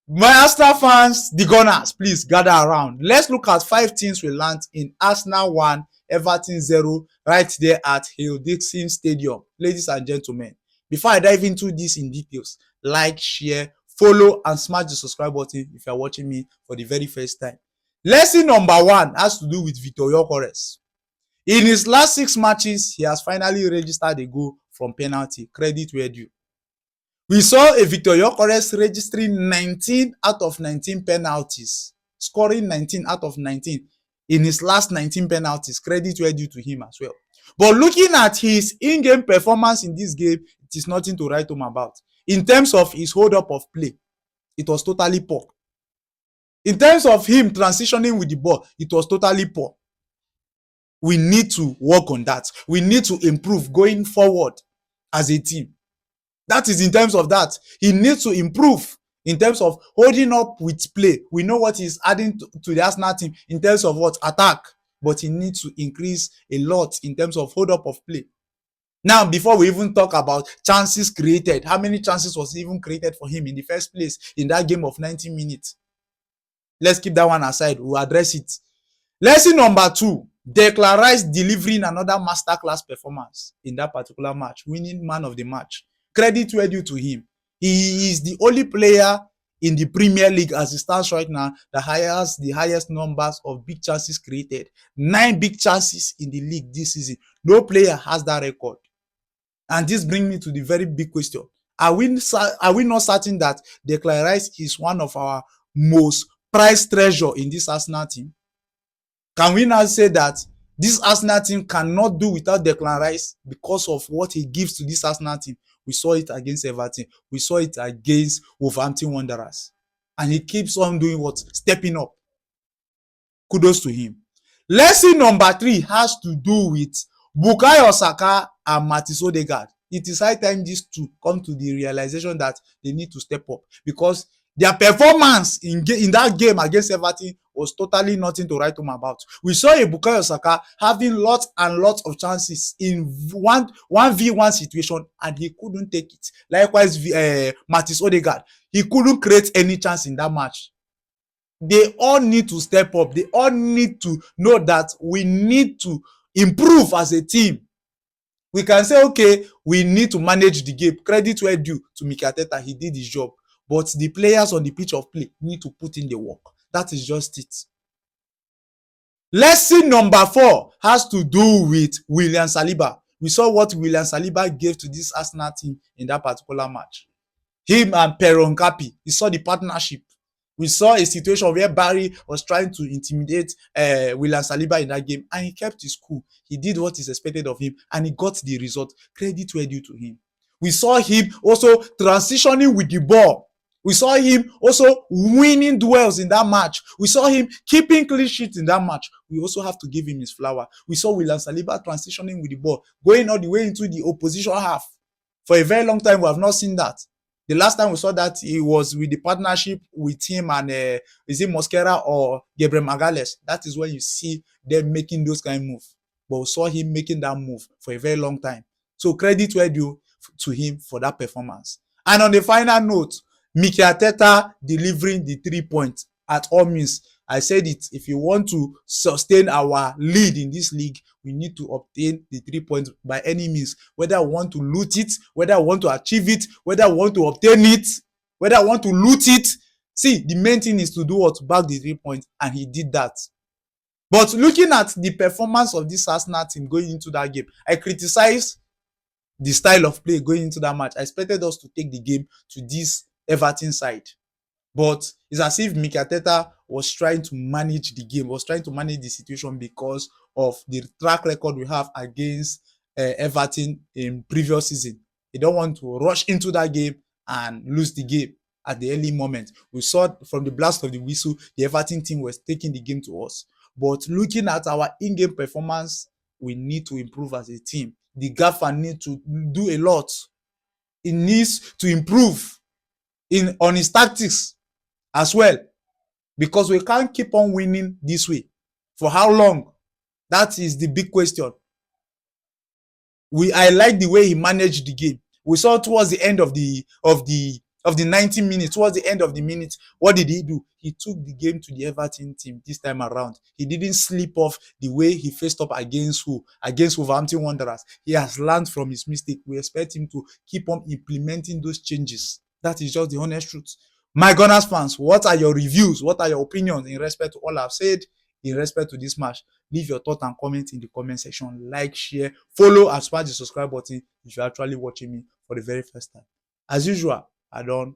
My Arsenal fans, the Gunners, please gather around. Let's look at 5 teams we learned in Arsenal 1, Everton 0, right there at Hill Dixon Stadium. Ladies and gentlemen, before I dive into this in details, like, share, follow, and smash the subscribe button if you're watching me for the very first time. Lesson number 1 has to do with Gyokeres. In his last 6 matches, he has finally registered a goal from penalty. Credit where due. We saw a Gyokeres registering 19 out of 19 penalties, scoring 19 out of 19 in his last 19 penalties. Credit where due to him as well. But looking at his in-game performance in this game, it is nothing to write home about. In terms of his hold-up of play, it was totally poor. In terms of him transitioning with the ball, it was totally poor. We need to work on that. We need to improve going forward as a team. That is in terms of that. He needs to improve in terms of holding up with play. We know what he's adding to the Arsenal team in terms of what? Attack. But he needs to increase a lot in terms of hold up of play. Now, before we even talk about chances created, how many chances was even created for him in the first place in that game of 90 minutes? Let's keep that one aside. We'll address it. Lesson number 2. Declan Rice delivering another masterclass performance in that particular match, winning man of the match. Credit where due to him. He is the only player in the Premier League as it stands right now that has the highest numbers of big chances created. 9 big chances in the league this season. No player has that record. And this brings me to the very big question. Are we not certain that Declan Rice is one of our most prized treasure in this Arsenal team? Can we now say that this Arsenal team cannot do without Declan Rice because of what he gives to this Arsenal team? We saw it against Everton. We saw it against Wolverhampton Wanderers. And he keeps on doing what? Stepping up. Kudos to him. Lesson number 3 has to do with Bukayo Saka and Martin Odegaard. It is high time these two come to the realization that they need to step up because their performance in that game against Everton was totally nothing to write home about. We saw a Bukayo Saka having lots and lots of chances in 1v1 situation and he couldn't take it. Likewise, Martin Odegaard, he couldn't create any chance in that match. They all need to step up. They all need to know that we need to improve as a team. We can say, okay, we need to manage the game. Credit where due to Mikel Arteta, he did his job. But the players on the pitch of play need to put in the work. That is just it. Lesson number 4 has to do with William Saliba. We saw what William Saliba gave to this Arsenal team in that particular match. Him and Peron Kapi, we saw the partnership. We saw a situation where Barry was trying to intimidate William Saliba in that game, and he kept his cool. He did what is expected of him, and he got the result. Credit where due to him. We saw him also transitioning with the ball. We saw him also winning duels in that match. We saw him keeping clean sheets in that match. We also have to give him his flower. We saw William Saliba transitioning with the ball, going all the way into the opposition half. For a very long time, we have not seen that. The last time we saw that, it was with the partnership with him and is it Mosquera or Gabriel Magalhaes. That is when you see them making those kind of moves. But we saw him making that move for a very long time. So credit where due to him for that performance. And on the final note, Mikel Arteta delivering the 3 points at all means. I said it, if you want to sustain our lead in this league, we need to obtain the 3 points by any means. Whether I want to loot it, whether I want to achieve it, whether I want to obtain it, whether I want to loot it. See, the main thing is to do what? Back the 3 points, and he did that. But looking at the performance of this Arsenal team going into that game, I criticize the style of play going into that match. I expected us to take the game to this Everton side. But it's as if Mikel Arteta was trying to manage the game, was trying to manage the situation because of the track record we have against Everton in previous season. He don't want to rush into that game and lose the game at the early moment. We saw from the blast of the whistle, the Everton team was taking the game to us. But looking at our in-game performance, we need to improve as a team. The gaffer needs to do a lot. He needs to improve on his tactics as well, because we can't keep on winning this way. For how long? That is the big question. I like the way he managed the game. We saw towards the end of the of the 90 minutes, towards the end of the minute, what did he do? He took the game to the Everton team this time around. He didn't slip off the way he faced up against who? Against Wolverhampton Wanderers. He has learned from his mistake. We expect him to keep on implementing those changes. That is just the honest truth. My Gunners fans, what are your reviews? What are your opinions in respect to all I've said in respect to this match? Leave your thoughts and comments in the comment section. Like, share, follow, and smash the subscribe button if you're actually watching me for the very first time. As usual, I don't